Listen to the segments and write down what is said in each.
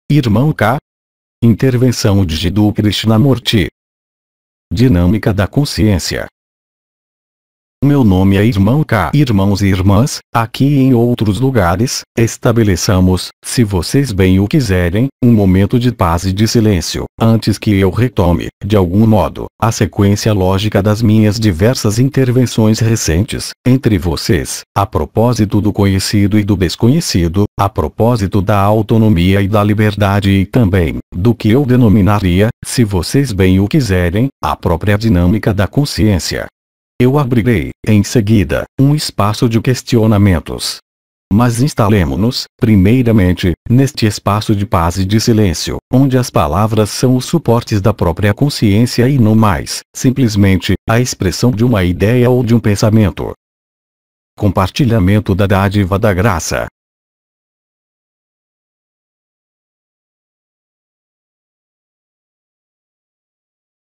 Irmão K. Intervenção de Jiddu Krishnamurti. Dinâmica da consciência. Meu nome é Irmão K. Irmãos e irmãs, aqui e em outros lugares, estabeleçamos, se vocês bem o quiserem, um momento de paz e de silêncio, antes que eu retome, de algum modo, a sequência lógica das minhas diversas intervenções recentes, entre vocês, a propósito do conhecido e do desconhecido, a propósito da autonomia e da liberdade e também, do que eu denominaria, se vocês bem o quiserem, a própria dinâmica da consciência. Eu abrirei, em seguida, um espaço de questionamentos. Mas instalemo-nos, primeiramente, neste espaço de paz e de silêncio, onde as palavras são os suportes da própria consciência e não mais, simplesmente, a expressão de uma ideia ou de um pensamento. Compartilhamento da dádiva da graça.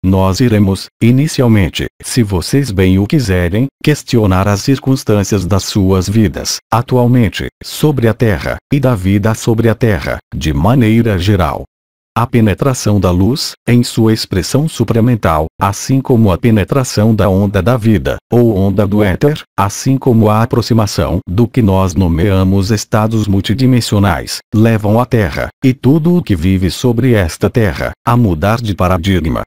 Nós iremos, inicialmente, se vocês bem o quiserem, questionar as circunstâncias das suas vidas, atualmente, sobre a Terra, e da vida sobre a Terra, de maneira geral. A penetração da luz, em sua expressão supramental, assim como a penetração da onda da vida, ou onda do éter, assim como a aproximação do que nós nomeamos estados multidimensionais, levam a Terra, e tudo o que vive sobre esta Terra, a mudar de paradigma.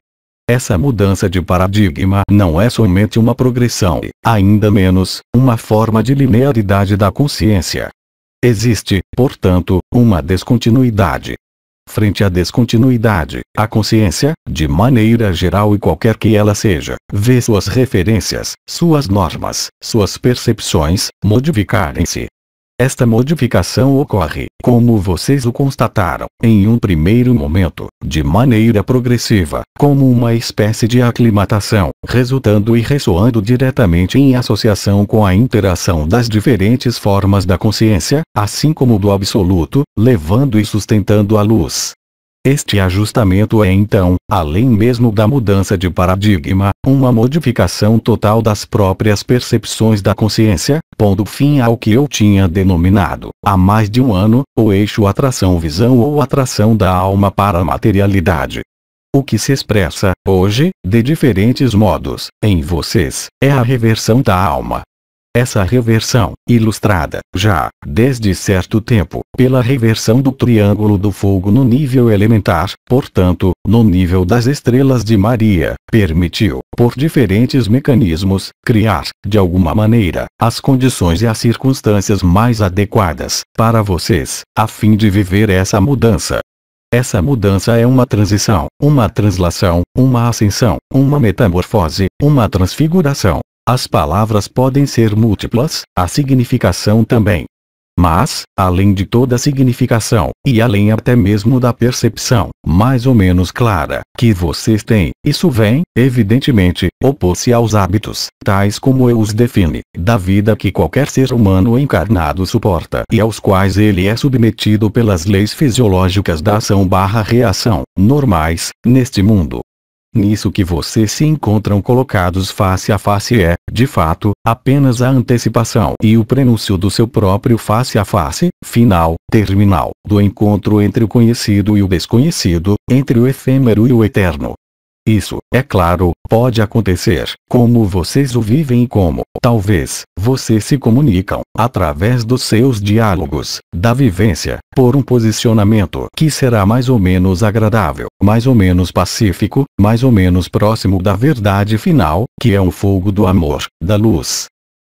Essa mudança de paradigma não é somente uma progressão e, ainda menos, uma forma de linearidade da consciência. Existe, portanto, uma descontinuidade. Frente à descontinuidade, a consciência, de maneira geral e qualquer que ela seja, vê suas referências, suas normas, suas percepções, modificarem-se. Esta modificação ocorre, como vocês o constataram, em um primeiro momento, de maneira progressiva, como uma espécie de aclimatação, resultando e ressoando diretamente em associação com a interação das diferentes formas da consciência, assim como do absoluto, levando e sustentando a luz. Este ajustamento é então, além mesmo da mudança de paradigma, uma modificação total das próprias percepções da consciência, pondo fim ao que eu tinha denominado, há mais de um ano, o eixo atração-visão ou atração da alma para a materialidade. O que se expressa, hoje, de diferentes modos, em vocês, é a reversão da alma. Essa reversão, ilustrada, já, desde certo tempo, pela reversão do triângulo do fogo no nível elementar, portanto, no nível das estrelas de Maria, permitiu, por diferentes mecanismos, criar, de alguma maneira, as condições e as circunstâncias mais adequadas, para vocês, a fim de viver essa mudança. Essa mudança é uma transição, uma translação, uma ascensão, uma metamorfose, uma transfiguração. As palavras podem ser múltiplas, a significação também. Mas, além de toda a significação, e além até mesmo da percepção, mais ou menos clara, que vocês têm, isso vem, evidentemente, opor-se aos hábitos, tais como eu os defini, da vida que qualquer ser humano encarnado suporta e aos quais ele é submetido pelas leis fisiológicas da ação/reação, normais, neste mundo. Nisso que vocês se encontram colocados face a face é, de fato, apenas a antecipação e o prenúncio do seu próprio face a face, final, terminal, do encontro entre o conhecido e o desconhecido, entre o efêmero e o eterno. Isso, é claro, pode acontecer, como vocês o vivem e como, talvez, vocês se comunicam, através dos seus diálogos, da vivência, por um posicionamento que será mais ou menos agradável, mais ou menos pacífico, mais ou menos próximo da verdade final, que é o fogo do amor, da luz.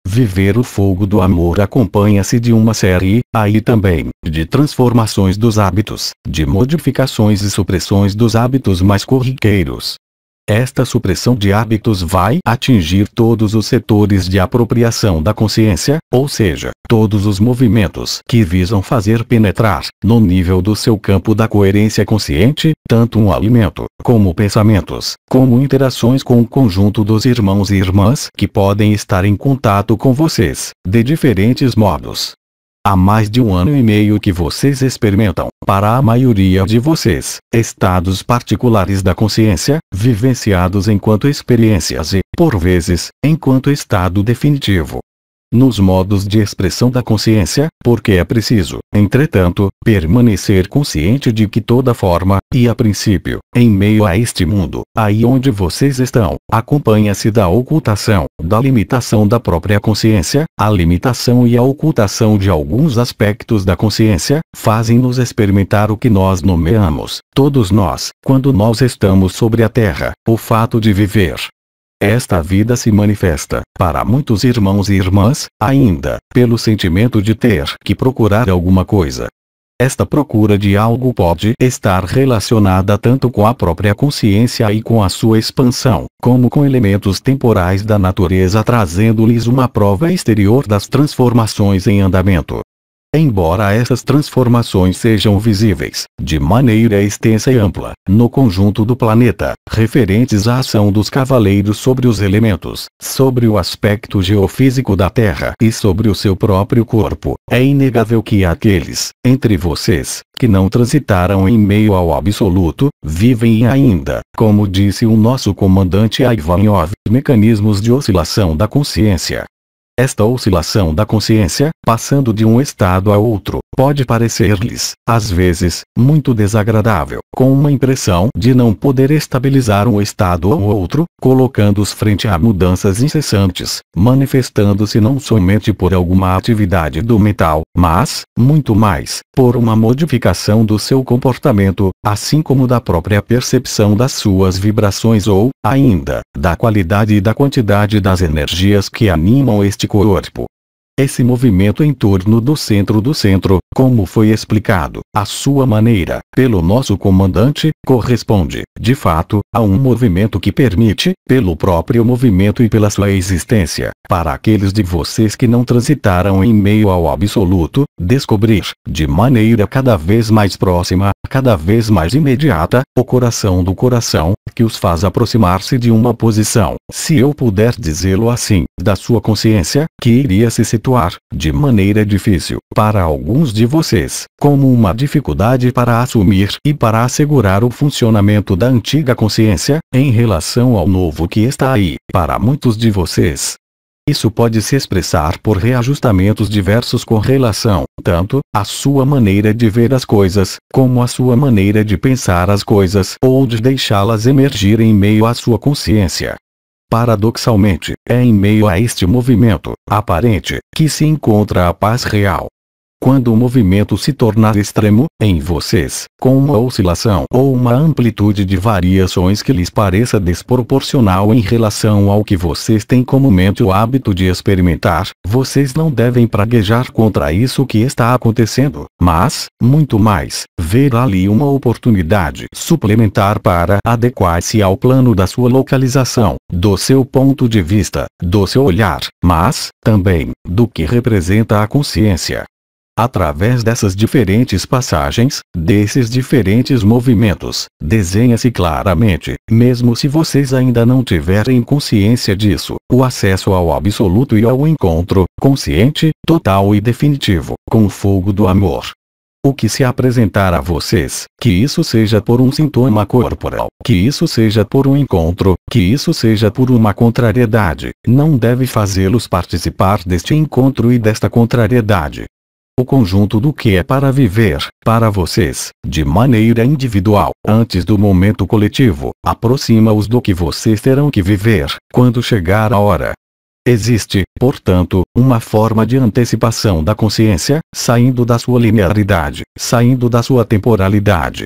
Viver o fogo do amor acompanha-se de uma série, aí também, de transformações dos hábitos, de modificações e supressões dos hábitos mais corriqueiros. Esta supressão de hábitos vai atingir todos os setores de apropriação da consciência, ou seja, todos os movimentos que visam fazer penetrar, no nível do seu campo da coerência consciente, tanto um alimento, como pensamentos, como interações com o conjunto dos irmãos e irmãs que podem estar em contato com vocês, de diferentes modos. Há mais de um ano e meio que vocês experimentam, para a maioria de vocês, estados particulares da consciência, vivenciados enquanto experiências e, por vezes, enquanto estado definitivo. nos modos de expressão da consciência, porque é preciso, entretanto, permanecer consciente de que toda forma, e a princípio, em meio a este mundo, aí onde vocês estão, acompanha-se da ocultação, da limitação da própria consciência. A limitação e a ocultação de alguns aspectos da consciência, fazem-nos experimentar o que nós nomeamos, todos nós, quando nós estamos sobre a Terra, o fato de viver. Esta vida se manifesta, para muitos irmãos e irmãs, ainda, pelo sentimento de ter que procurar alguma coisa. Esta procura de algo pode estar relacionada tanto com a própria consciência e com a sua expansão, como com elementos temporais da natureza trazendo-lhes uma prova exterior das transformações em andamento. Embora essas transformações sejam visíveis, de maneira extensa e ampla, no conjunto do planeta, referentes à ação dos cavaleiros sobre os elementos, sobre o aspecto geofísico da Terra e sobre o seu próprio corpo, é inegável que aqueles, entre vocês, que não transitaram em meio ao absoluto, vivem ainda, como disse o nosso comandante Ivanov, mecanismos de oscilação da consciência. Esta oscilação da consciência, passando de um estado a outro, pode parecer-lhes, às vezes, muito desagradável, com uma impressão de não poder estabilizar um estado ou outro, colocando-os frente a mudanças incessantes, manifestando-se não somente por alguma atividade do mental, mas, muito mais, por uma modificação do seu comportamento, assim como da própria percepção das suas vibrações ou, ainda, da qualidade e da quantidade das energias que animam este corpo. Esse movimento em torno do centro, como foi explicado, à sua maneira, pelo nosso comandante, corresponde, de fato, a um movimento que permite, pelo próprio movimento e pela sua existência, para aqueles de vocês que não transitaram em meio ao absoluto, descobrir, de maneira cada vez mais próxima, cada vez mais imediata, o coração do coração, que os faz aproximar-se de uma posição, se eu puder dizê-lo assim, da sua consciência, que iria se situar, de maneira difícil, para alguns de vocês, como uma dificuldade para assumir e para assegurar o funcionamento da antiga consciência, em relação ao novo que está aí, para muitos de vocês. Isso pode se expressar por reajustamentos diversos com relação, tanto, à sua maneira de ver as coisas, como à sua maneira de pensar as coisas ou de deixá-las emergir em meio à sua consciência. Paradoxalmente, é em meio a este movimento, aparente, que se encontra a paz real. Quando o movimento se tornar extremo, em vocês, com uma oscilação ou uma amplitude de variações que lhes pareça desproporcional em relação ao que vocês têm comumente o hábito de experimentar, vocês não devem praguejar contra isso que está acontecendo, mas, muito mais, ver ali uma oportunidade suplementar para adequar-se ao plano da sua localização, do seu ponto de vista, do seu olhar, mas, também, do que representa a consciência. Através dessas diferentes passagens, desses diferentes movimentos, desenha-se claramente, mesmo se vocês ainda não tiverem consciência disso, o acesso ao absoluto e ao encontro, consciente, total e definitivo, com o fogo do amor. O que se apresentar a vocês, que isso seja por um sintoma corporal, que isso seja por um encontro, que isso seja por uma contrariedade, não deve fazê-los participar deste encontro e desta contrariedade. O conjunto do que é para viver, para vocês, de maneira individual, antes do momento coletivo, aproxima-os do que vocês terão que viver, quando chegar a hora. Existe, portanto, uma forma de antecipação da consciência, saindo da sua linearidade, saindo da sua temporalidade.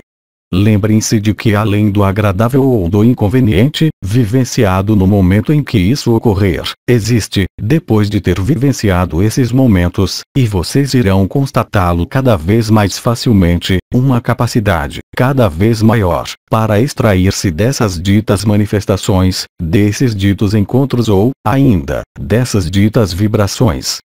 Lembrem-se de que além do agradável ou do inconveniente, vivenciado no momento em que isso ocorrer, existe, depois de ter vivenciado esses momentos, e vocês irão constatá-lo cada vez mais facilmente, uma capacidade, cada vez maior, para extrair-se dessas ditas manifestações, desses ditos encontros ou, ainda, dessas ditas vibrações.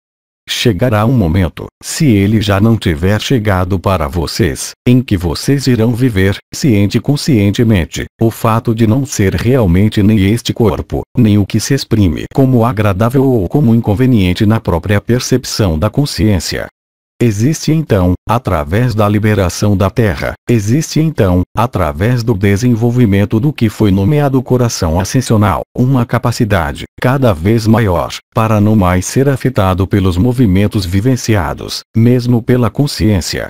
Chegará um momento, se ele já não tiver chegado para vocês, em que vocês irão viver, ciente e conscientemente, o fato de não ser realmente nem este corpo, nem o que se exprime como agradável ou como inconveniente na própria percepção da consciência. Existe então, através da liberação da Terra, existe então, através do desenvolvimento do que foi nomeado coração ascensional, uma capacidade, cada vez maior, para não mais ser afetado pelos movimentos vivenciados, mesmo pela consciência.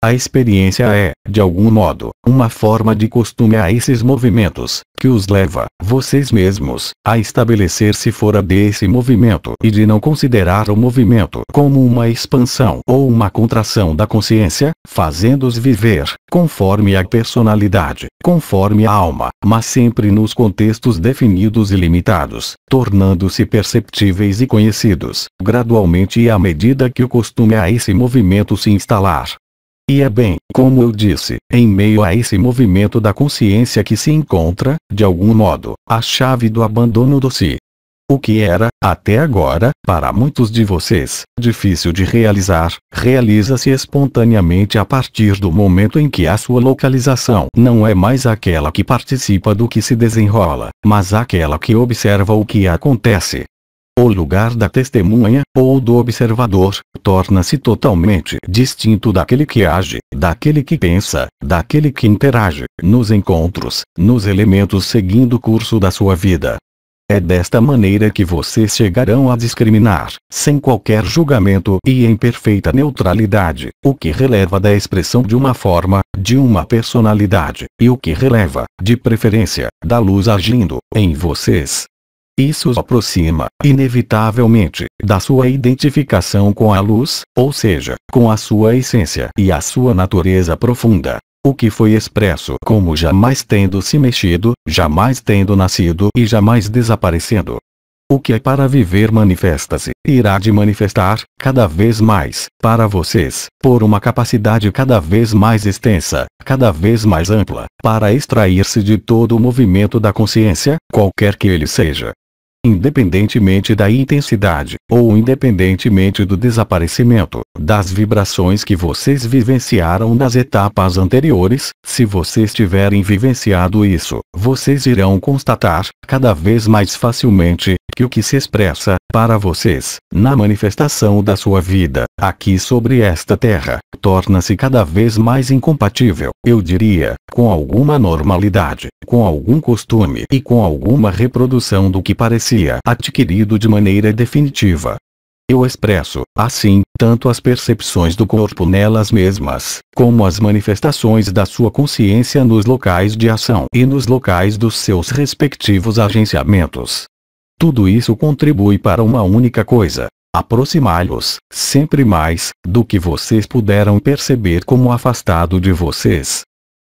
A experiência é, de algum modo, uma forma de costume a esses movimentos, que os leva, vocês mesmos, a estabelecer-se fora desse movimento e de não considerar o movimento como uma expansão ou uma contração da consciência, fazendo-os viver, conforme a personalidade, conforme a alma, mas sempre nos contextos definidos e limitados, tornando-se perceptíveis e conhecidos, gradualmente e à medida que o costume a esse movimento se instalar. E é bem, como eu disse, em meio a esse movimento da consciência que se encontra, de algum modo, a chave do abandono do si. O que era, até agora, para muitos de vocês, difícil de realizar, realiza-se espontaneamente a partir do momento em que a sua localização não é mais aquela que participa do que se desenrola, mas aquela que observa o que acontece. O lugar da testemunha, ou do observador, torna-se totalmente distinto daquele que age, daquele que pensa, daquele que interage, nos encontros, nos elementos seguindo o curso da sua vida. É desta maneira que vocês chegarão a discriminar, sem qualquer julgamento e em perfeita neutralidade, o que releva da expressão de uma forma, de uma personalidade, e o que releva, de preferência, da luz agindo, em vocês. Isso os aproxima, inevitavelmente, da sua identificação com a luz, ou seja, com a sua essência e a sua natureza profunda. O que foi expresso como jamais tendo se mexido, jamais tendo nascido e jamais desaparecendo. O que é para viver manifesta-se, irá de manifestar, cada vez mais, para vocês, por uma capacidade cada vez mais extensa, cada vez mais ampla, para extrair-se de todo o movimento da consciência, qualquer que ele seja. Independentemente da intensidade, ou independentemente do desaparecimento, das vibrações que vocês vivenciaram nas etapas anteriores, se vocês tiverem vivenciado isso, vocês irão constatar, cada vez mais facilmente, que o que se expressa, para vocês, na manifestação da sua vida, aqui sobre esta terra, torna-se cada vez mais incompatível, eu diria, com alguma normalidade, com algum costume e com alguma reprodução do que parecia adquirido de maneira definitiva. Eu expresso, assim, tanto as percepções do corpo nelas mesmas, como as manifestações da sua consciência nos locais de ação e nos locais dos seus respectivos agenciamentos. Tudo isso contribui para uma única coisa: aproximá-los, sempre mais, do que vocês puderam perceber como afastado de vocês.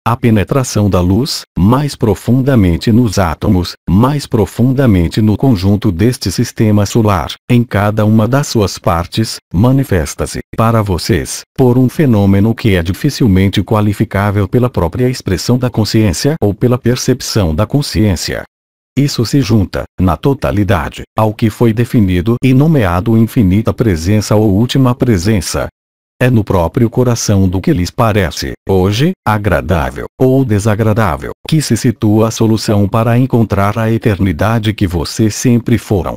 A penetração da luz, mais profundamente nos átomos, mais profundamente no conjunto deste sistema solar, em cada uma das suas partes, manifesta-se, para vocês, por um fenômeno que é dificilmente qualificável pela própria expressão da consciência ou pela percepção da consciência. Isso se junta, na totalidade, ao que foi definido e nomeado infinita presença ou última presença. É no próprio coração do que lhes parece, hoje, agradável ou desagradável, que se situa a solução para encontrar a eternidade que vocês sempre foram.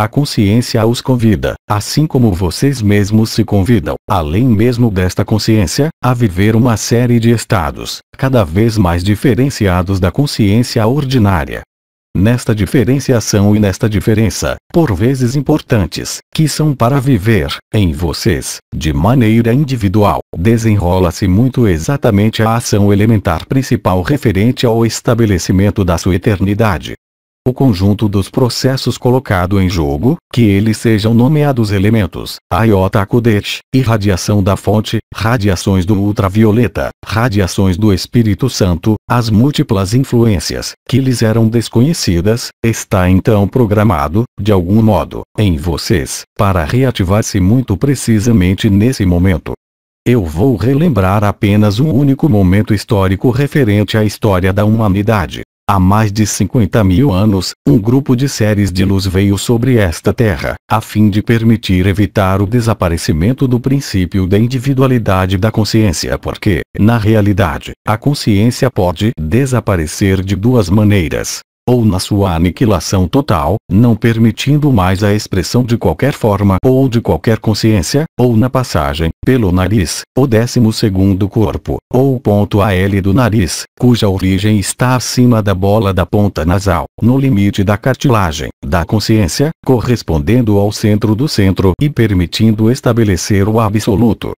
A consciência os convida, assim como vocês mesmos se convidam, além mesmo desta consciência, a viver uma série de estados, cada vez mais diferenciados da consciência ordinária. Nesta diferenciação e nesta diferença, por vezes importantes, que são para viver, em vocês, de maneira individual, desenrola-se muito exatamente a ação elementar principal referente ao estabelecimento da sua eternidade. O conjunto dos processos colocado em jogo, que eles sejam nomeados elementos, Iota Kodesh, irradiação da fonte, radiações do ultravioleta, radiações do Espírito Santo, as múltiplas influências, que lhes eram desconhecidas, está então programado, de algum modo, em vocês, para reativar-se muito precisamente nesse momento. Eu vou relembrar apenas um único momento histórico referente à história da humanidade. Há mais de 50.000 anos, um grupo de seres de luz veio sobre esta terra, a fim de permitir evitar o desaparecimento do princípio da individualidade da consciência, porque, na realidade, a consciência pode desaparecer de duas maneiras. ou na sua aniquilação total, não permitindo mais a expressão de qualquer forma ou de qualquer consciência, ou na passagem, pelo nariz, o 12º corpo, ou o ponto AL do nariz, cuja origem está acima da bola da ponta nasal, no limite da cartilagem, da consciência, correspondendo ao centro do centro e permitindo estabelecer o absoluto.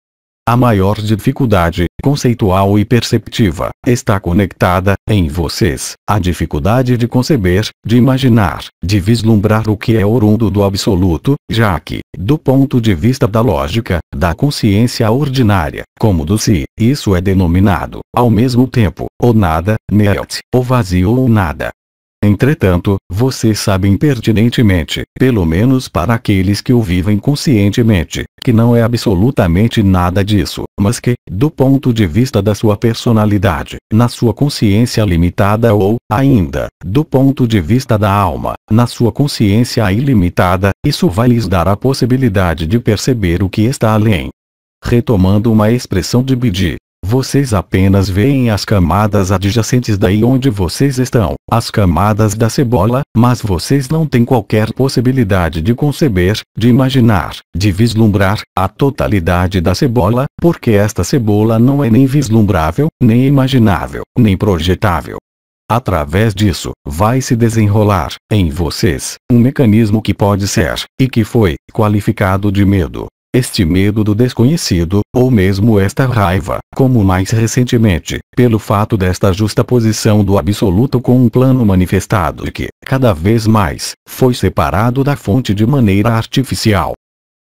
A maior dificuldade, conceitual e perceptiva, está conectada, em vocês, à dificuldade de conceber, de imaginar, de vislumbrar o que é oriundo do absoluto, já que, do ponto de vista da lógica, da consciência ordinária, como do si, isso é denominado, ao mesmo tempo, o nada, neot, o vazio ou nada. Entretanto, vocês sabem pertinentemente, pelo menos para aqueles que o vivem conscientemente, que não é absolutamente nada disso, mas que, do ponto de vista da sua personalidade, na sua consciência limitada ou, ainda, do ponto de vista da alma, na sua consciência ilimitada, isso vai lhes dar a possibilidade de perceber o que está além. Retomando uma expressão de Bidi, vocês apenas veem as camadas adjacentes daí onde vocês estão, as camadas da cebola, mas vocês não têm qualquer possibilidade de conceber, de imaginar, de vislumbrar, a totalidade da cebola, porque esta cebola não é nem vislumbrável, nem imaginável, nem projetável. Através disso, vai se desenrolar, em vocês, um mecanismo que pode ser, e que foi, qualificado de medo. Este medo do desconhecido, ou mesmo esta raiva, como mais recentemente, pelo fato desta justaposição do absoluto com um plano manifestado de que, cada vez mais, foi separado da fonte de maneira artificial.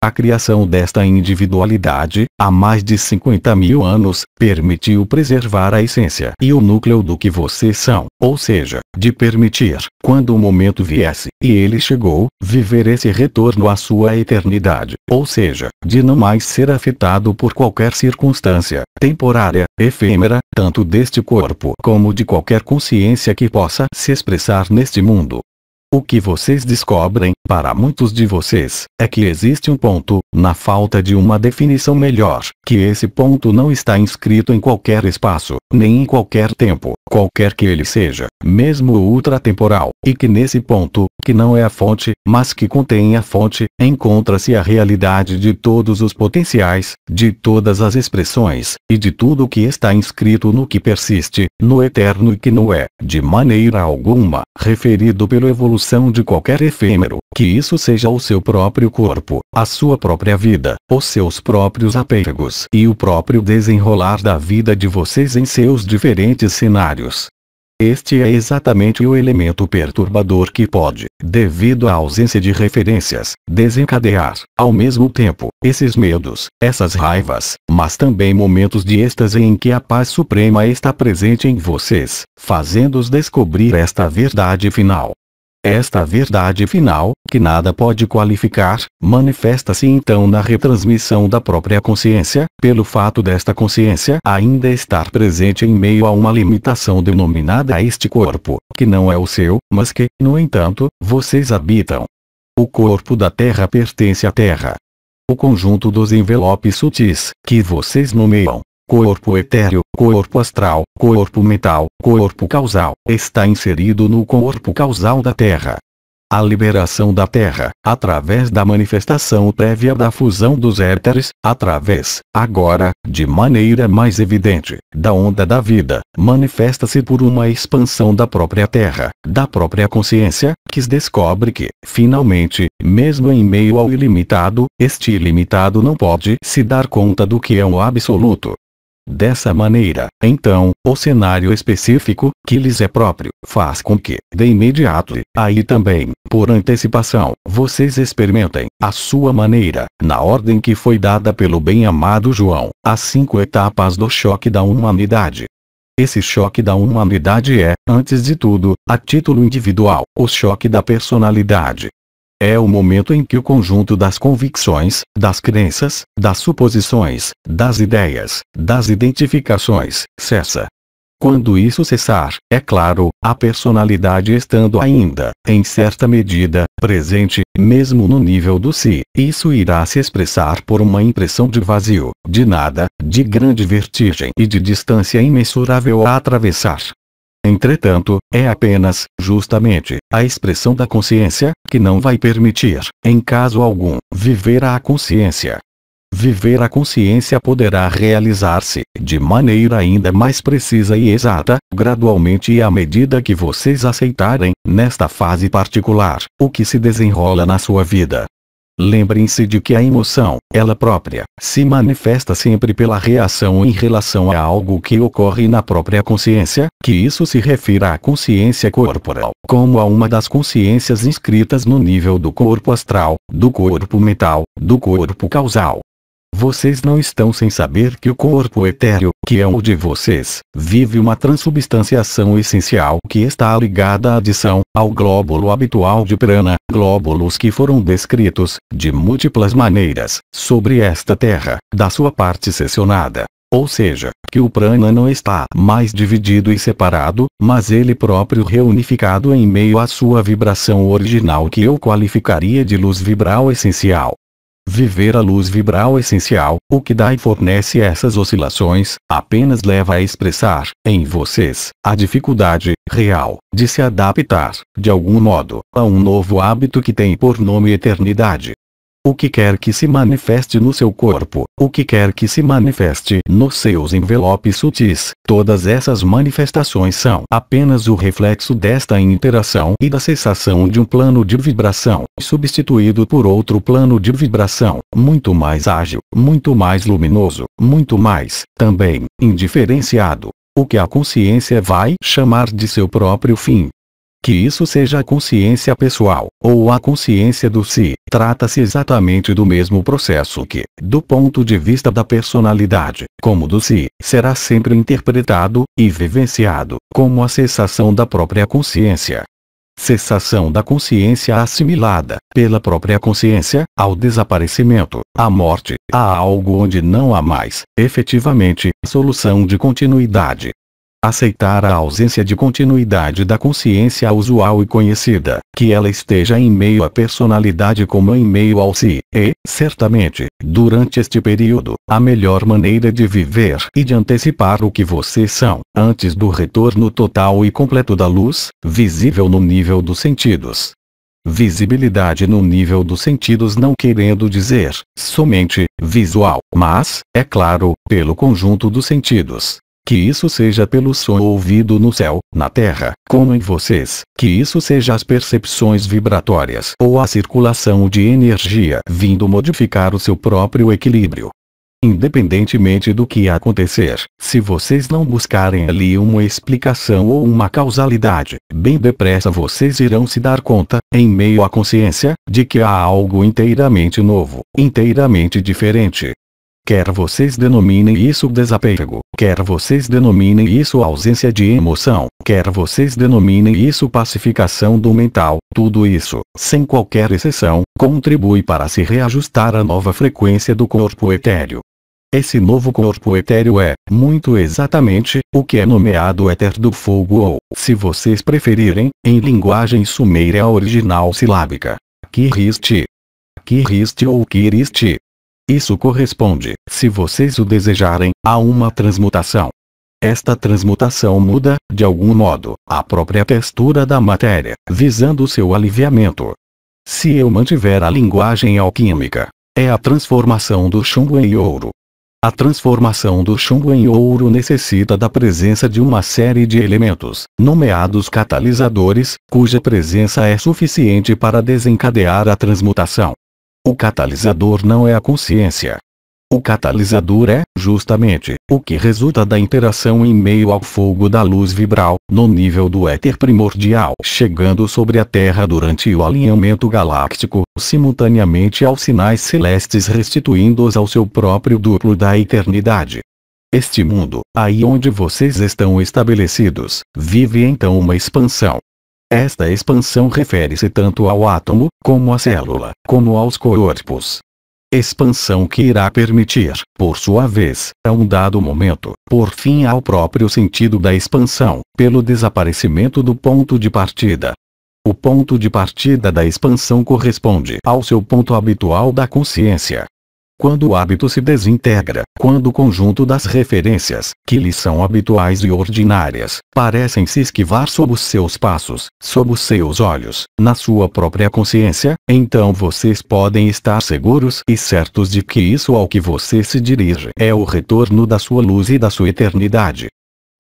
A criação desta individualidade, há mais de 50.000 anos, permitiu preservar a essência e o núcleo do que vocês são, ou seja, de permitir, quando o momento viesse, e ele chegou, viver esse retorno à sua eternidade, ou seja, de não mais ser afetado por qualquer circunstância, temporária, efêmera, tanto deste corpo como de qualquer consciência que possa se expressar neste mundo. O que vocês descobrem, para muitos de vocês, é que existe um ponto, na falta de uma definição melhor, que esse ponto não está inscrito em qualquer espaço, nem em qualquer tempo, qualquer que ele seja, mesmo ultratemporal, e que nesse ponto, que não é a fonte, mas que contém a fonte, encontra-se a realidade de todos os potenciais, de todas as expressões, e de tudo o que está inscrito no que persiste, no eterno e que não é, de maneira alguma, referido pela evolução de qualquer efêmero, que isso seja o seu próprio corpo, a sua própria vida, os seus próprios apegos e o próprio desenrolar da vida de vocês em seus diferentes cenários. Este é exatamente o elemento perturbador que pode, devido à ausência de referências, desencadear, ao mesmo tempo, esses medos, essas raivas, mas também momentos de êxtase em que a paz suprema está presente em vocês, fazendo-os descobrir esta verdade final. Esta verdade final, que nada pode qualificar, manifesta-se então na retransmissão da própria consciência, pelo fato desta consciência ainda estar presente em meio a uma limitação denominada a este corpo, que não é o seu, mas que, no entanto, vocês habitam. O corpo da Terra pertence à Terra. O conjunto dos envelopes sutis, que vocês nomeiam corpo etéreo, corpo astral, corpo mental, corpo causal, está inserido no corpo causal da Terra. A liberação da Terra, através da manifestação prévia da fusão dos éteres, através, agora, de maneira mais evidente, da onda da vida, manifesta-se por uma expansão da própria Terra, da própria consciência, que descobre que, finalmente, mesmo em meio ao ilimitado, este ilimitado não pode se dar conta do que é um absoluto. Dessa maneira, então, o cenário específico, que lhes é próprio, faz com que, de imediato, aí também, por antecipação, vocês experimentem, à sua maneira, na ordem que foi dada pelo bem-amado João, as 5 etapas do choque da humanidade. Esse choque da humanidade é, antes de tudo, a título individual, o choque da personalidade. É o momento em que o conjunto das convicções, das crenças, das suposições, das ideias, das identificações, cessa. Quando isso cessar, é claro, a personalidade estando ainda, em certa medida, presente, mesmo no nível do si, isso irá se expressar por uma impressão de vazio, de nada, de grande vertigem e de distância imensurável a atravessar. Entretanto, é apenas, justamente, a expressão da consciência, que não vai permitir, em caso algum, viver a consciência. Viver a consciência poderá realizar-se, de maneira ainda mais precisa e exata, gradualmente e à medida que vocês aceitarem, nesta fase particular, o que se desenrola na sua vida. Lembrem-se de que a emoção, ela própria, se manifesta sempre pela reação em relação a algo que ocorre na própria consciência, que isso se refira à consciência corporal, como a uma das consciências inscritas no nível do corpo astral, do corpo mental, do corpo causal. Vocês não estão sem saber que o corpo etéreo, que é o de vocês, vive uma transubstanciação essencial que está ligada à adição, ao glóbulo habitual de prana, glóbulos que foram descritos, de múltiplas maneiras, sobre esta terra, da sua parte seccionada. Ou seja, que o prana não está mais dividido e separado, mas ele próprio reunificado em meio à sua vibração original que eu qualificaria de luz vibral essencial. Viver a luz vibral essencial, o que dá e fornece essas oscilações, apenas leva a expressar, em vocês, a dificuldade, real, de se adaptar, de algum modo, a um novo hábito que tem por nome eternidade. O que quer que se manifeste no seu corpo, o que quer que se manifeste nos seus envelopes sutis, todas essas manifestações são apenas o reflexo desta interação e da cessação de um plano de vibração, substituído por outro plano de vibração, muito mais ágil, muito mais luminoso, muito mais, também, indiferenciado. O que a consciência vai chamar de seu próprio fim. Que isso seja a consciência pessoal, ou a consciência do si, trata-se exatamente do mesmo processo que, do ponto de vista da personalidade, como do si, será sempre interpretado, e vivenciado, como a cessação da própria consciência. Cessação da consciência assimilada, pela própria consciência, ao desaparecimento, à morte, a algo onde não há mais, efetivamente, solução de continuidade. Aceitar a ausência de continuidade da consciência usual e conhecida, que ela esteja em meio à personalidade como em meio ao si, é, certamente, durante este período, a melhor maneira de viver e de antecipar o que vocês são, antes do retorno total e completo da luz, visível no nível dos sentidos. Visibilidade no nível dos sentidos não querendo dizer, somente, visual, mas, é claro, pelo conjunto dos sentidos. Que isso seja pelo som ouvido no céu, na terra, como em vocês, que isso seja as percepções vibratórias ou a circulação de energia vindo modificar o seu próprio equilíbrio. Independentemente do que acontecer, se vocês não buscarem ali uma explicação ou uma causalidade, bem depressa vocês irão se dar conta, em meio à consciência, de que há algo inteiramente novo, inteiramente diferente. Quer vocês denominem isso desapego, quer vocês denominem isso ausência de emoção, quer vocês denominem isso pacificação do mental, tudo isso, sem qualquer exceção, contribui para se reajustar à nova frequência do corpo etéreo. Esse novo corpo etéreo é, muito exatamente, o que é nomeado éter do fogo ou, se vocês preferirem, em linguagem sumeira original silábica, Kiriste. Kiriste ou Kiriste. Isso corresponde, se vocês o desejarem, a uma transmutação. Esta transmutação muda, de algum modo, a própria textura da matéria, visando seu aliviamento. Se eu mantiver a linguagem alquímica, é a transformação do chumbo em ouro. A transformação do chumbo em ouro necessita da presença de uma série de elementos, nomeados catalisadores, cuja presença é suficiente para desencadear a transmutação. O catalisador não é a consciência. O catalisador é, justamente, o que resulta da interação em meio ao fogo da luz vibral, no nível do éter primordial, chegando sobre a Terra durante o alinhamento galáctico, simultaneamente aos sinais celestes restituindo-os ao seu próprio duplo da eternidade. Este mundo, aí onde vocês estão estabelecidos, vive então uma expansão. Esta expansão refere-se tanto ao átomo, como à célula, como aos corpos. Expansão que irá permitir, por sua vez, a um dado momento, por fim ao próprio sentido da expansão, pelo desaparecimento do ponto de partida. O ponto de partida da expansão corresponde ao seu ponto habitual da consciência. quando o hábito se desintegra, quando o conjunto das referências, que lhes são habituais e ordinárias, parecem se esquivar sob os seus passos, sob os seus olhos, na sua própria consciência, então vocês podem estar seguros e certos de que isso ao que você se dirige é o retorno da sua luz e da sua eternidade.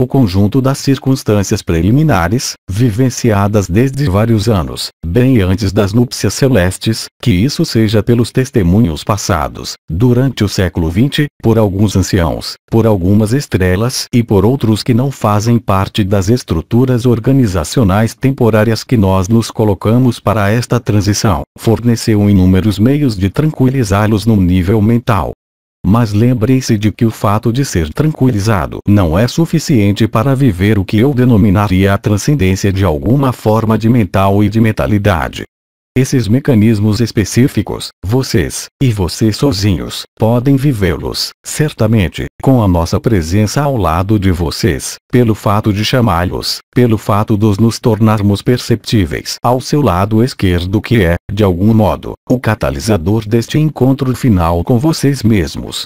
O conjunto das circunstâncias preliminares, vivenciadas desde vários anos, bem antes das núpcias celestes, que isso seja pelos testemunhos passados, durante o século XX, por alguns anciãos, por algumas estrelas e por outros que não fazem parte das estruturas organizacionais temporárias que nós nos colocamos para esta transição, forneceu inúmeros meios de tranquilizá-los no nível mental. Mas lembre-se de que o fato de ser tranquilizado não é suficiente para viver o que eu denominaria a transcendência de alguma forma de mental e de mentalidade. Esses mecanismos específicos, vocês, e vocês sozinhos, podem vivê-los, certamente, com a nossa presença ao lado de vocês, pelo fato de chamá-los, pelo fato de nos tornarmos perceptíveis ao seu lado esquerdo que é, de algum modo, o catalisador deste encontro final com vocês mesmos.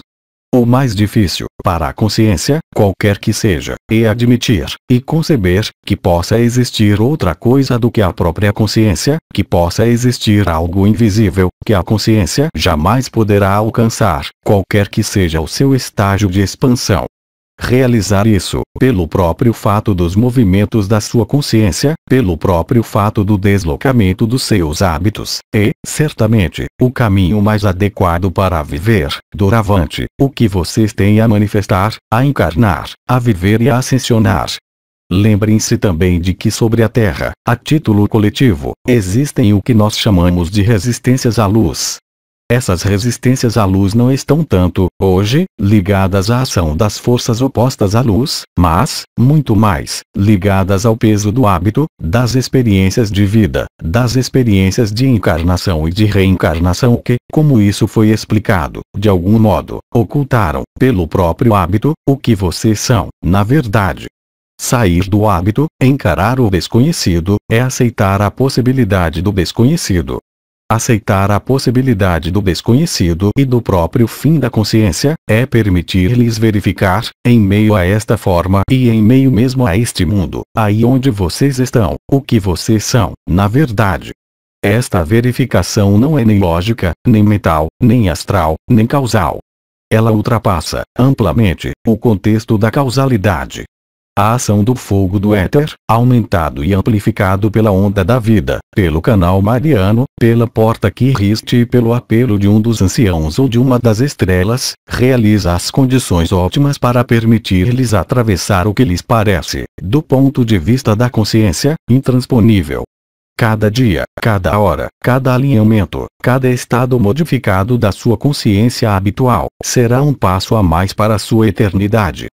O mais difícil, para a consciência, qualquer que seja, é admitir, e conceber, que possa existir outra coisa do que a própria consciência, que possa existir algo invisível, que a consciência jamais poderá alcançar, qualquer que seja o seu estágio de expansão. Realizar isso, pelo próprio fato dos movimentos da sua consciência, pelo próprio fato do deslocamento dos seus hábitos, é, certamente, o caminho mais adequado para viver, doravante, o que vocês têm a manifestar, a encarnar, a viver e a ascensionar. Lembrem-se também de que sobre a Terra, a título coletivo, existem o que nós chamamos de resistências à luz. Essas resistências à luz não estão tanto, hoje, ligadas à ação das forças opostas à luz, mas, muito mais, ligadas ao peso do hábito, das experiências de vida, das experiências de encarnação e de reencarnação que, como isso foi explicado, de algum modo, ocultaram, pelo próprio hábito, o que vocês são, na verdade. Sair do hábito, encarar o desconhecido, é aceitar a possibilidade do desconhecido. Aceitar a possibilidade do desconhecido e do próprio fim da consciência, é permitir-lhes verificar, em meio a esta forma e em meio mesmo a este mundo, aí onde vocês estão, o que vocês são, na verdade. Esta verificação não é nem lógica, nem mental, nem astral, nem causal. Ela ultrapassa, amplamente, o contexto da causalidade. A ação do fogo do éter, aumentado e amplificado pela onda da vida, pelo canal mariano, pela porta que riste e pelo apelo de um dos anciãos ou de uma das estrelas, realiza as condições ótimas para permitir-lhes atravessar o que lhes parece, do ponto de vista da consciência, intransponível. Cada dia, cada hora, cada alinhamento, cada estado modificado da sua consciência habitual, será um passo a mais para a sua eternidade.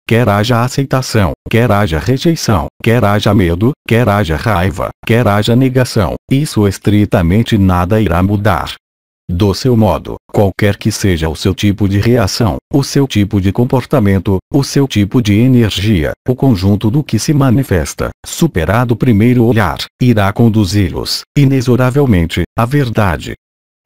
Quer haja aceitação, quer haja rejeição, quer haja medo, quer haja raiva, quer haja negação, isso estritamente nada irá mudar. Do seu modo, qualquer que seja o seu tipo de reação, o seu tipo de comportamento, o seu tipo de energia, o conjunto do que se manifesta, superado o primeiro olhar, irá conduzi-los, inexoravelmente, à verdade.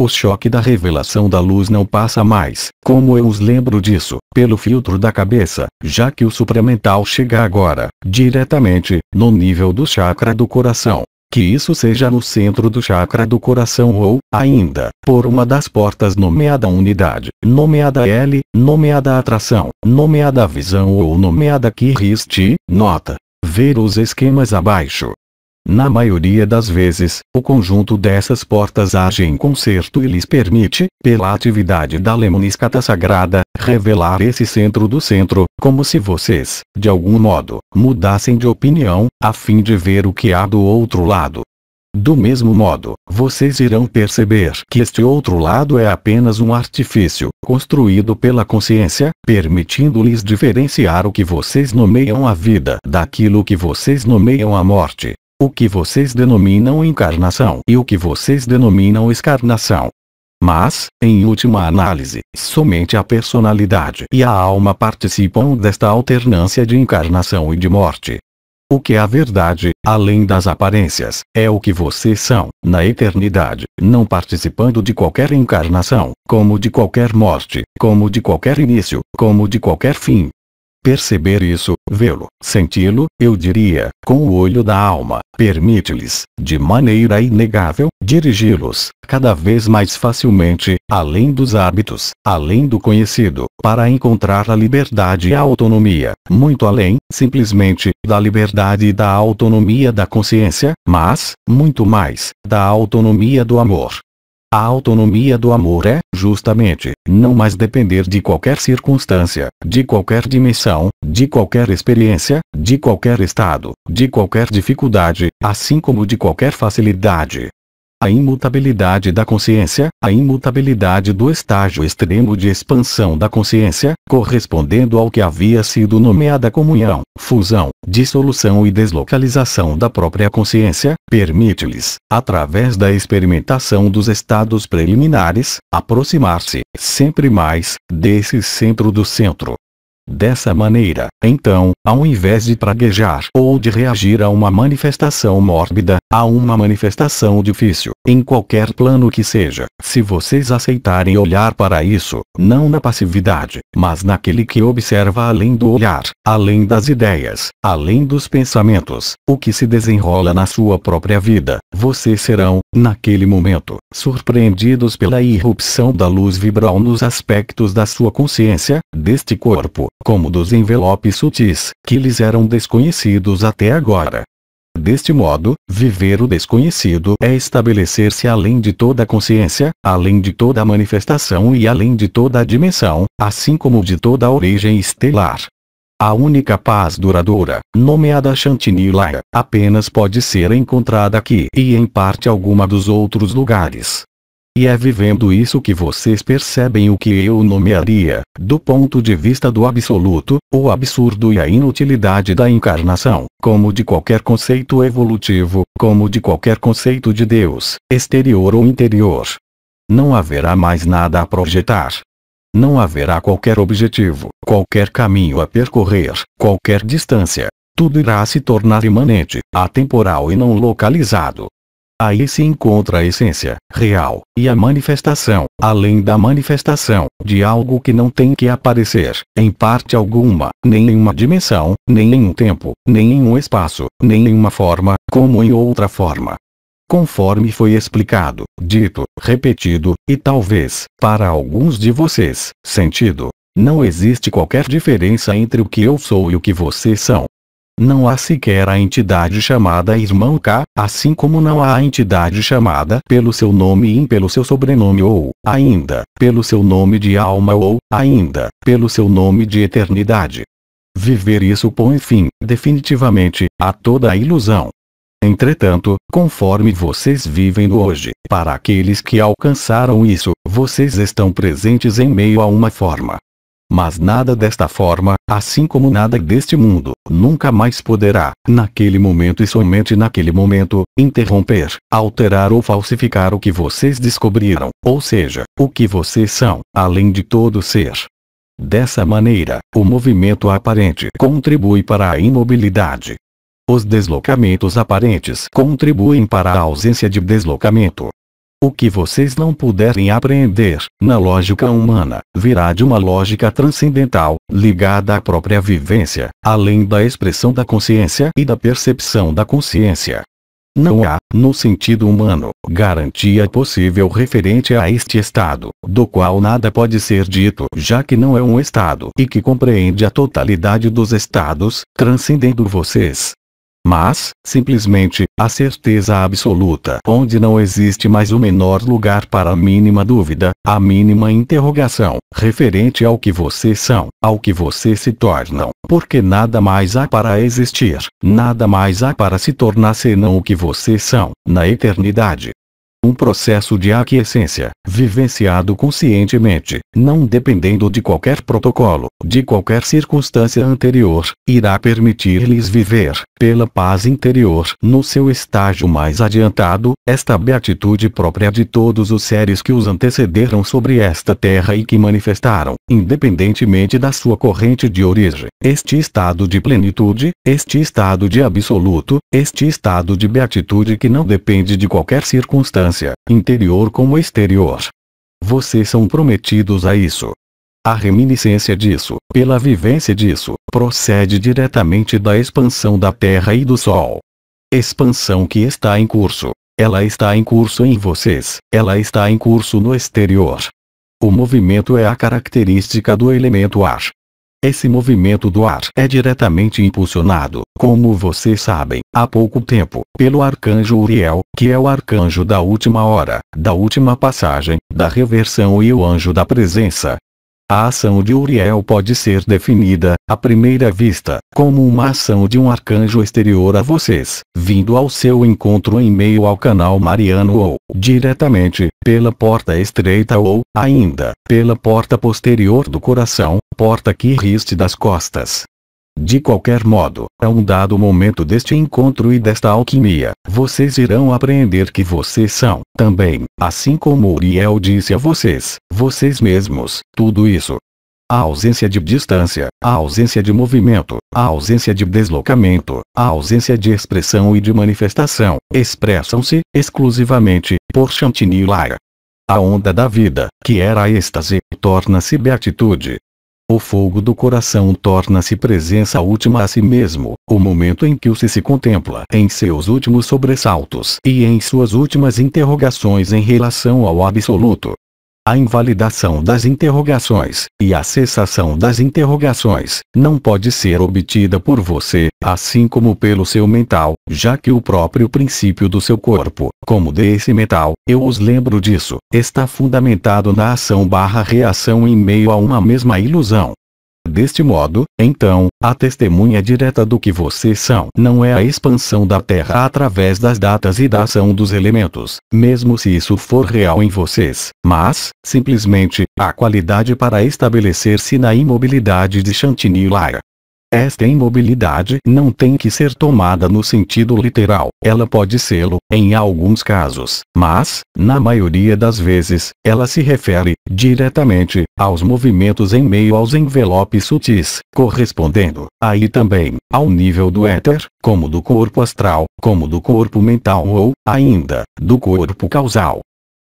O choque da revelação da luz não passa mais, como eu os lembro disso, pelo filtro da cabeça, já que o supramental chega agora, diretamente, no nível do chakra do coração. Que isso seja no centro do chakra do coração ou, ainda, por uma das portas nomeada unidade, nomeada L, nomeada atração, nomeada visão ou nomeada Kiriste, nota. Ver os esquemas abaixo. Na maioria das vezes, o conjunto dessas portas age em concerto e lhes permite, pela atividade da lemniscata sagrada, revelar esse centro do centro, como se vocês, de algum modo, mudassem de opinião, a fim de ver o que há do outro lado. Do mesmo modo, vocês irão perceber que este outro lado é apenas um artifício, construído pela consciência, permitindo-lhes diferenciar o que vocês nomeiam a vida daquilo que vocês nomeiam a morte. O que vocês denominam encarnação e o que vocês denominam excarnação. Mas, em última análise, somente a personalidade e a alma participam desta alternância de encarnação e de morte. O que é a verdade, além das aparências, é o que vocês são, na eternidade, não participando de qualquer encarnação, como de qualquer morte, como de qualquer início, como de qualquer fim. Perceber isso, vê-lo, senti-lo, eu diria, com o olho da alma, permite-lhes, de maneira inegável, dirigi-los, cada vez mais facilmente, além dos hábitos, além do conhecido, para encontrar a liberdade e a autonomia, muito além, simplesmente, da liberdade e da autonomia da consciência, mas, muito mais, da autonomia do amor. A autonomia do amor é, justamente, não mais depender de qualquer circunstância, de qualquer dimensão, de qualquer experiência, de qualquer estado, de qualquer dificuldade, assim como de qualquer facilidade. A imutabilidade da consciência, a imutabilidade do estágio extremo de expansão da consciência, correspondendo ao que havia sido nomeada comunhão, fusão, dissolução e deslocalização da própria consciência, permite-lhes, através da experimentação dos estados preliminares, aproximar-se, sempre mais, desse centro do centro. Dessa maneira, então, ao invés de praguejar ou de reagir a uma manifestação mórbida, a uma manifestação difícil, em qualquer plano que seja, se vocês aceitarem olhar para isso, não na passividade, mas naquele que observa além do olhar, além das ideias, além dos pensamentos, o que se desenrola na sua própria vida, vocês serão, naquele momento, surpreendidos pela irrupção da luz vibral nos aspectos da sua consciência, deste corpo, como dos envelopes sutis, que lhes eram desconhecidos até agora. Deste modo, viver o desconhecido é estabelecer-se além de toda a consciência, além de toda a manifestação e além de toda a dimensão, assim como de toda a origem estelar. A única paz duradoura, nomeada Shanti-Nilaya, apenas pode ser encontrada aqui e em parte alguma dos outros lugares. E é vivendo isso que vocês percebem o que eu nomearia, do ponto de vista do absoluto, o absurdo e a inutilidade da encarnação, como de qualquer conceito evolutivo, como de qualquer conceito de Deus, exterior ou interior. Não haverá mais nada a projetar. Não haverá qualquer objetivo, qualquer caminho a percorrer, qualquer distância. Tudo irá se tornar imanente, atemporal e não localizado. Aí se encontra a essência, real, e a manifestação, além da manifestação, de algo que não tem que aparecer, em parte alguma, nem em uma dimensão, nem em um tempo, nem em um espaço, nem em uma forma, como em outra forma. Conforme foi explicado, dito, repetido, e talvez, para alguns de vocês, sentido, não existe qualquer diferença entre o que eu sou e o que vocês são. Não há sequer a entidade chamada Irmão K, assim como não há a entidade chamada pelo seu nome e pelo seu sobrenome ou, ainda, pelo seu nome de alma ou, ainda, pelo seu nome de eternidade. Viver isso põe fim, definitivamente, a toda a ilusão. Entretanto, conforme vocês vivem no hoje, para aqueles que alcançaram isso, vocês estão presentes em meio a uma forma. Mas nada desta forma, assim como nada deste mundo, nunca mais poderá, naquele momento e somente naquele momento, interromper, alterar ou falsificar o que vocês descobriram, ou seja, o que vocês são, além de todo ser. Dessa maneira, o movimento aparente contribui para a imobilidade. Os deslocamentos aparentes contribuem para a ausência de deslocamento. O que vocês não puderem apreender, na lógica humana, virá de uma lógica transcendental, ligada à própria vivência, além da expressão da consciência e da percepção da consciência. Não há, no sentido humano, garantia possível referente a este estado, do qual nada pode ser dito, já que não é um estado e que compreende a totalidade dos estados, transcendendo vocês. Mas, simplesmente, a certeza absoluta, onde não existe mais o menor lugar para a mínima dúvida, a mínima interrogação, referente ao que vocês são, ao que vocês se tornam, porque nada mais há para existir, nada mais há para se tornar senão o que vocês são, na eternidade. Um processo de aquiescência, vivenciado conscientemente, não dependendo de qualquer protocolo, de qualquer circunstância anterior, irá permitir-lhes viver, pela paz interior, no seu estágio mais adiantado, esta beatitude própria de todos os seres que os antecederam sobre esta terra e que manifestaram, independentemente da sua corrente de origem, este estado de plenitude, este estado de absoluto, este estado de beatitude que não depende de qualquer circunstância, interior como exterior. Vocês são prometidos a isso. A reminiscência disso, pela vivência disso, procede diretamente da expansão da Terra e do Sol. Expansão que está em curso. Ela está em curso em vocês, ela está em curso no exterior. O movimento é a característica do elemento ar. Esse movimento do ar é diretamente impulsionado, como vocês sabem, há pouco tempo, pelo arcanjo Uriel, que é o arcanjo da última hora, da última passagem, da reversão e o anjo da presença. A ação de Uriel pode ser definida, à primeira vista, como uma ação de um arcanjo exterior a vocês, vindo ao seu encontro em meio ao canal mariano ou, diretamente, pela porta estreita ou, ainda, pela porta posterior do coração, porta que riste das costas. De qualquer modo, a um dado momento deste encontro e desta alquimia, vocês irão apreender que vocês são, também, assim como Uriel disse a vocês, vocês mesmos, tudo isso. A ausência de distância, a ausência de movimento, a ausência de deslocamento, a ausência de expressão e de manifestação, expressam-se, exclusivamente, por Chantilly-Laya. A onda da vida, que era a êxtase, torna-se beatitude. O fogo do coração torna-se presença última a si mesmo, o momento em que o se contempla em seus últimos sobressaltos e em suas últimas interrogações em relação ao absoluto. A invalidação das interrogações, e a cessação das interrogações, não pode ser obtida por você, assim como pelo seu mental, já que o próprio princípio do seu corpo, como desse mental, eu os lembro disso, está fundamentado na ação/reação em meio a uma mesma ilusão. Deste modo, então, a testemunha direta do que vocês são não é a expansão da Terra através das datas e da ação dos elementos, mesmo se isso for real em vocês, mas, simplesmente, a qualidade para estabelecer-se na imobilidade de Chantilly-Laya. Esta imobilidade não tem que ser tomada no sentido literal, ela pode sê-lo, em alguns casos, mas, na maioria das vezes, ela se refere, diretamente, aos movimentos em meio aos envelopes sutis, correspondendo, aí também, ao nível do éter, como do corpo astral, como do corpo mental ou, ainda, do corpo causal.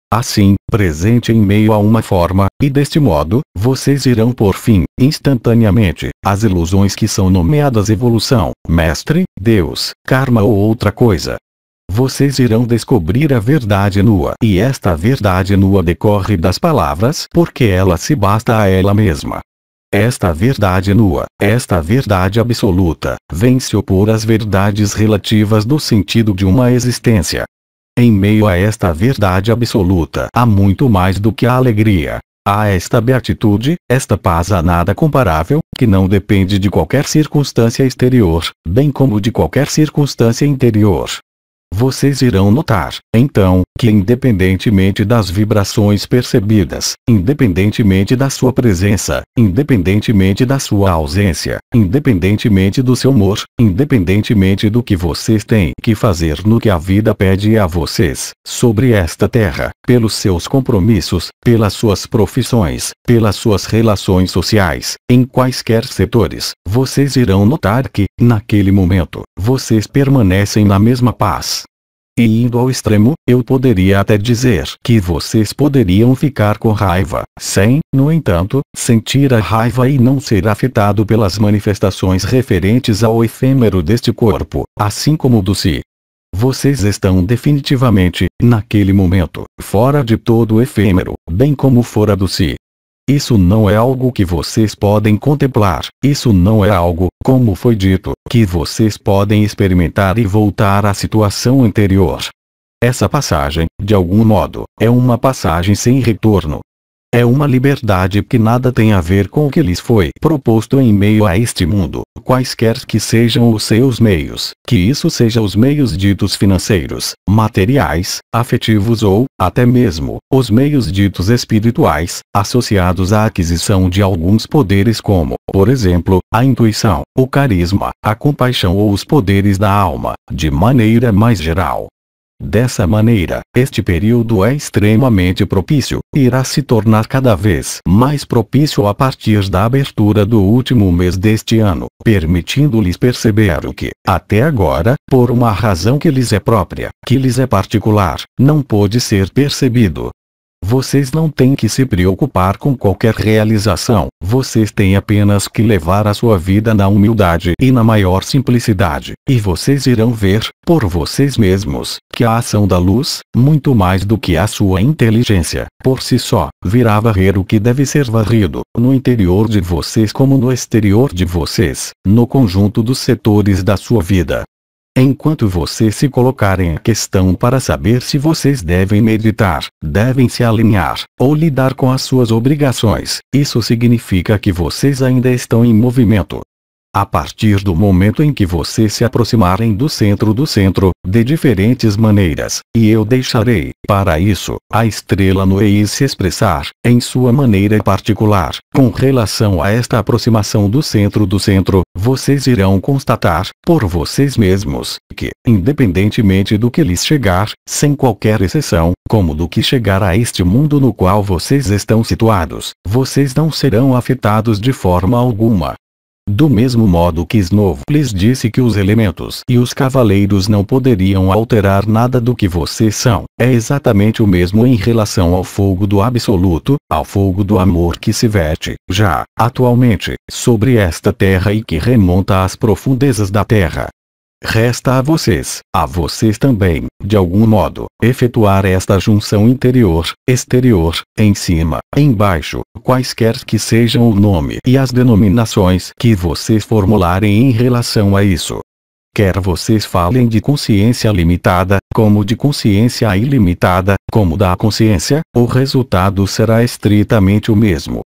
Assim, presente em meio a uma forma, e deste modo, vocês irão por fim, instantaneamente, às ilusões que são nomeadas evolução, mestre, Deus, karma ou outra coisa. Vocês irão descobrir a verdade nua, e esta verdade nua decorre das palavras, porque ela se basta a ela mesma. Esta verdade nua, esta verdade absoluta, vem se opor às verdades relativas do sentido de uma existência. Em meio a esta verdade absoluta há muito mais do que a alegria. Há esta beatitude, esta paz a nada comparável, que não depende de qualquer circunstância exterior, bem como de qualquer circunstância interior. Vocês irão notar, então, que independentemente das vibrações percebidas, independentemente da sua presença, independentemente da sua ausência, independentemente do seu humor, independentemente do que vocês têm que fazer no que a vida pede a vocês, sobre esta terra, pelos seus compromissos, pelas suas profissões, pelas suas relações sociais, em quaisquer setores, vocês irão notar que, naquele momento, vocês permanecem na mesma paz. E indo ao extremo, eu poderia até dizer que vocês poderiam ficar com raiva, sem, no entanto, sentir a raiva e não ser afetado pelas manifestações referentes ao efêmero deste corpo, assim como do si. Vocês estão definitivamente, naquele momento, fora de todo o efêmero, bem como fora do si. Isso não é algo que vocês podem contemplar, isso não é algo, como foi dito, que vocês podem experimentar e voltar à situação anterior. Essa passagem, de algum modo, é uma passagem sem retorno. É uma liberdade que nada tem a ver com o que lhes foi proposto em meio a este mundo, quaisquer que sejam os seus meios, que isso seja os meios ditos financeiros, materiais, afetivos ou, até mesmo, os meios ditos espirituais, associados à aquisição de alguns poderes como, por exemplo, a intuição, o carisma, a compaixão ou os poderes da alma, de maneira mais geral. Dessa maneira, este período é extremamente propício, e irá se tornar cada vez mais propício a partir da abertura do último mês deste ano, permitindo-lhes perceber o que, até agora, por uma razão que lhes é própria, que lhes é particular, não pôde ser percebido. Vocês não têm que se preocupar com qualquer realização, vocês têm apenas que levar a sua vida na humildade e na maior simplicidade, e vocês irão ver, por vocês mesmos, que a ação da luz, muito mais do que a sua inteligência, por si só, virá varrer o que deve ser varrido, no interior de vocês como no exterior de vocês, no conjunto dos setores da sua vida. Enquanto vocês se colocarem a questão para saber se vocês devem meditar, devem se alinhar, ou lidar com as suas obrigações, isso significa que vocês ainda estão em movimento. A partir do momento em que vocês se aproximarem do centro, de diferentes maneiras, e eu deixarei, para isso, a estrela no EI se expressar, em sua maneira particular, com relação a esta aproximação do centro, vocês irão constatar, por vocês mesmos, que, independentemente do que lhes chegar, sem qualquer exceção, como do que chegar a este mundo no qual vocês estão situados, vocês não serão afetados de forma alguma. Do mesmo modo que Snow lhes disse que os elementos e os cavaleiros não poderiam alterar nada do que vocês são, é exatamente o mesmo em relação ao fogo do absoluto, ao fogo do amor que se verte, já, atualmente, sobre esta terra e que remonta às profundezas da terra. Resta a vocês também, de algum modo, efetuar esta junção interior-exterior, em cima, embaixo, quaisquer que sejam o nome e as denominações que vocês formularem em relação a isso. Quer vocês falem de consciência limitada, como de consciência ilimitada, como da consciência, o resultado será estritamente o mesmo.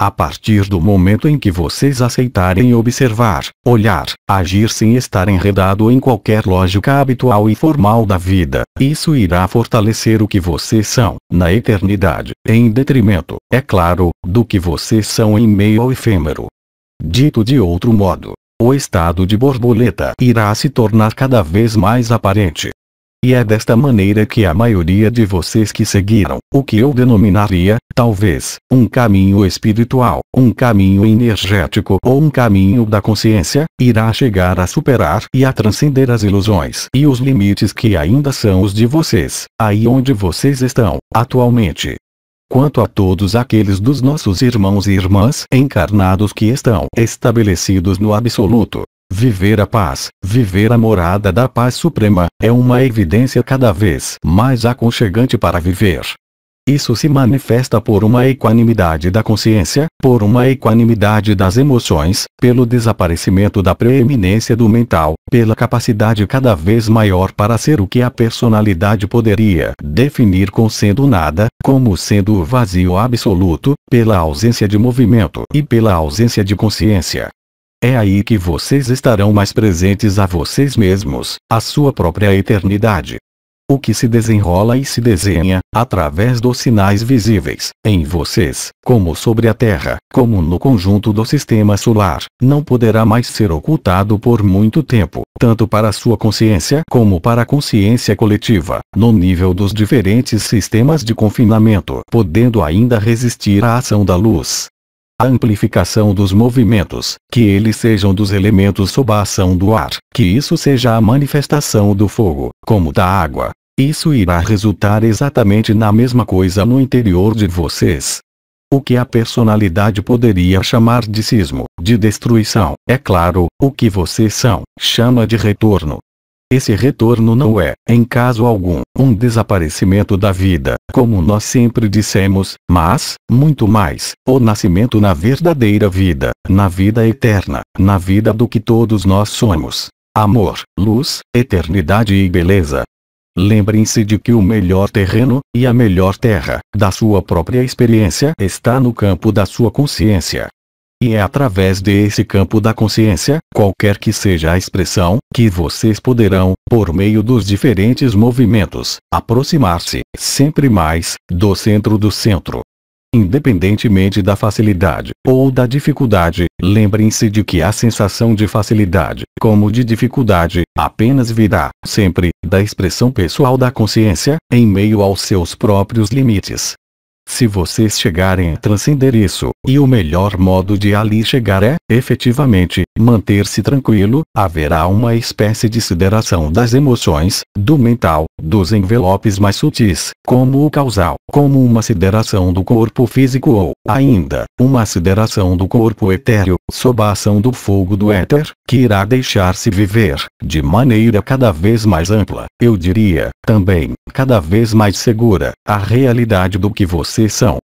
A partir do momento em que vocês aceitarem observar, olhar, agir sem estar enredado em qualquer lógica habitual e formal da vida, isso irá fortalecer o que vocês são, na eternidade, em detrimento, é claro, do que vocês são em meio ao efêmero. Dito de outro modo, o estado de borboleta irá se tornar cada vez mais aparente. E é desta maneira que a maioria de vocês que seguiram, o que eu denominaria, talvez, um caminho espiritual, um caminho energético ou um caminho da consciência, irá chegar a superar e a transcender as ilusões e os limites que ainda são os de vocês, aí onde vocês estão, atualmente. Quanto a todos aqueles dos nossos irmãos e irmãs encarnados que estão estabelecidos no absoluto, viver a paz, viver a morada da paz suprema, é uma evidência cada vez mais aconchegante para viver. Isso se manifesta por uma equanimidade da consciência, por uma equanimidade das emoções, pelo desaparecimento da preeminência do mental, pela capacidade cada vez maior para ser o que a personalidade poderia definir como sendo nada, como sendo o vazio absoluto, pela ausência de movimento e pela ausência de consciência. É aí que vocês estarão mais presentes a vocês mesmos, a sua própria eternidade. O que se desenrola e se desenha, através dos sinais visíveis, em vocês, como sobre a Terra, como no conjunto do sistema solar, não poderá mais ser ocultado por muito tempo, tanto para a sua consciência como para a consciência coletiva, no nível dos diferentes sistemas de confinamento, podendo ainda resistir à ação da luz. A amplificação dos movimentos, que eles sejam dos elementos sob a ação do ar, que isso seja a manifestação do fogo, como da água. Isso irá resultar exatamente na mesma coisa no interior de vocês. O que a personalidade poderia chamar de sismo, de destruição, é claro, o que vocês são, chama de retorno. Esse retorno não é, em caso algum, um desaparecimento da vida, como nós sempre dissemos, mas, muito mais, o nascimento na verdadeira vida, na vida eterna, na vida do que todos nós somos. Amor, luz, eternidade e beleza. Lembrem-se de que o melhor terreno, e a melhor terra, da sua própria experiência está no campo da sua consciência. E é através desse campo da consciência, qualquer que seja a expressão, que vocês poderão, por meio dos diferentes movimentos, aproximar-se, sempre mais, do centro do centro. Independentemente da facilidade, ou da dificuldade, lembrem-se de que a sensação de facilidade, como de dificuldade, apenas virá, sempre, da expressão pessoal da consciência, em meio aos seus próprios limites. Se vocês chegarem a transcender isso, e o melhor modo de ali chegar é, efetivamente, manter-se tranquilo, haverá uma espécie de sideração das emoções, do mental, dos envelopes mais sutis, como o causal, como uma sideração do corpo físico ou, ainda, uma sideração do corpo etéreo, sob a ação do fogo do éter, que irá deixar-se viver, de maneira cada vez mais ampla, eu diria, também, cada vez mais segura, a realidade do que vocês são.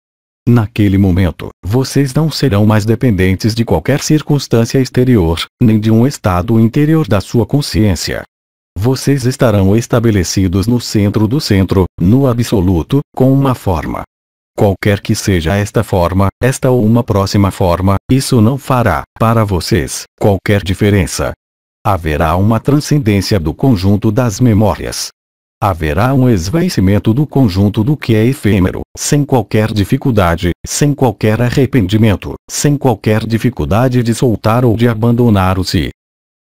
Naquele momento, vocês não serão mais dependentes de qualquer circunstância exterior, nem de um estado interior da sua consciência. Vocês estarão estabelecidos no centro do centro, no absoluto, com uma forma. Qualquer que seja esta forma, esta ou uma próxima forma, isso não fará, para vocês, qualquer diferença. Haverá uma transcendência do conjunto das memórias. Haverá um esvaecimento do conjunto do que é efêmero, sem qualquer dificuldade, sem qualquer arrependimento, sem qualquer dificuldade de soltar ou de abandonar o si.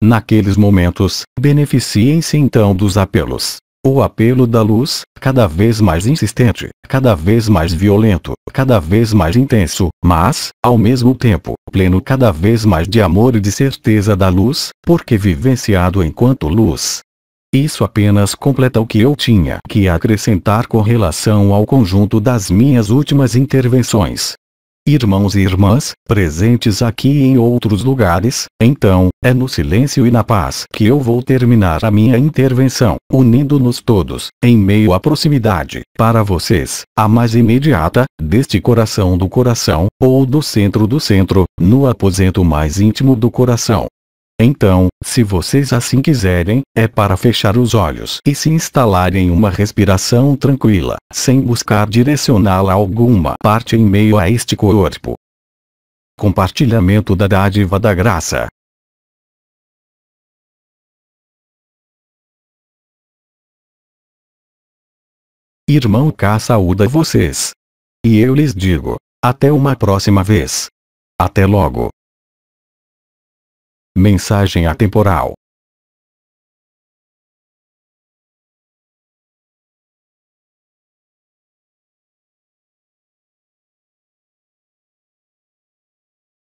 Naqueles momentos, beneficiem-se então dos apelos. O apelo da luz, cada vez mais insistente, cada vez mais violento, cada vez mais intenso, mas, ao mesmo tempo, pleno cada vez mais de amor e de certeza da luz, porque vivenciado enquanto luz. Isso apenas completa o que eu tinha que acrescentar com relação ao conjunto das minhas últimas intervenções. Irmãos e irmãs, presentes aqui e em outros lugares, então, é no silêncio e na paz que eu vou terminar a minha intervenção, unindo-nos todos, em meio à proximidade, para vocês, a mais imediata, deste coração do coração, ou do centro, no aposento mais íntimo do coração. Então, se vocês assim quiserem, é para fechar os olhos e se instalarem em uma respiração tranquila, sem buscar direcioná-la a alguma parte em meio a este corpo. Compartilhamento da dádiva da graça. Irmão K saúda vocês. E eu lhes digo, até uma próxima vez. Até logo. Mensagem atemporal.